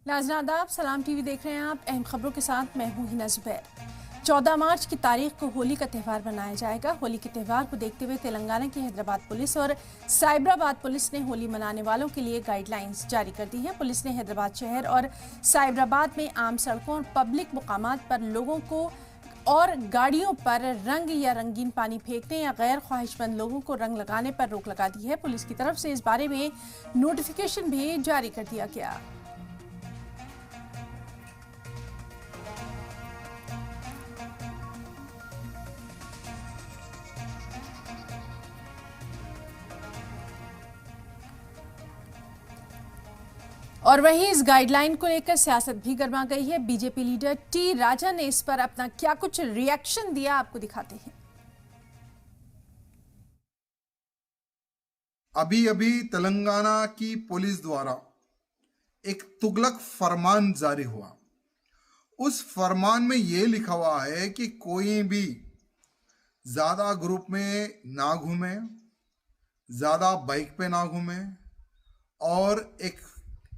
नाज़रीन आदाब, सलाम टीवी देख रहे हैं आप। अहम खबरों के साथ मैं हूं हिना ज़ुबैर। 14 मार्च की तारीख को होली का त्यौहार मनाया जाएगा। होली के त्यौहार को देखते हुए तेलंगाना की हैदराबाद पुलिस और साइबराबाद पुलिस ने होली मनाने वालों के लिए गाइडलाइंस जारी कर दी हैं। पुलिस ने हैदराबाद शहर और साइबराबाद में आम सड़कों और पब्लिक मुकामात पर लोगों को और गाड़ियों पर रंग या रंगीन पानी फेंकने या गैर ख्वाहिशमंद लोगों को रंग लगाने पर रोक लगा दी है। पुलिस की तरफ से इस बारे में नोटिफिकेशन भी जारी कर दिया गया। और वहीं इस गाइडलाइन को लेकर सियासत भी गर्मा गई है। बीजेपी लीडर टी राजा ने इस पर अपना क्या कुछ रिएक्शन दिया, आपको दिखाते हैं। अभी अभी तेलंगाना की पुलिस द्वारा एक तुगलक फरमान जारी हुआ। उस फरमान में यह लिखा हुआ है कि कोई भी ज्यादा ग्रुप में ना घूमे, ज्यादा बाइक पे ना घूमे और एक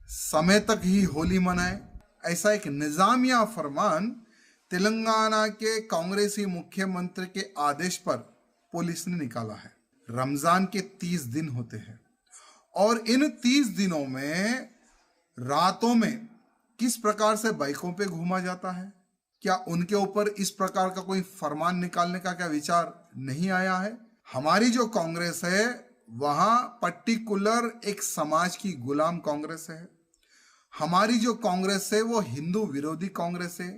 समय तक ही होली मनाए। ऐसा एक निजामिया फरमान तेलंगाना के कांग्रेसी मुख्यमंत्री के आदेश पर पुलिस ने निकाला है। रमजान के 30 दिन होते हैं और इन 30 दिनों में रातों में किस प्रकार से बाइकों पे घूमा जाता है, क्या उनके ऊपर इस प्रकार का कोई फरमान निकालने का क्या विचार नहीं आया है? हमारी जो कांग्रेस है वहां पर्टिकुलर एक समाज की गुलाम कांग्रेस है। हमारी जो कांग्रेस है वो हिंदू विरोधी कांग्रेस है।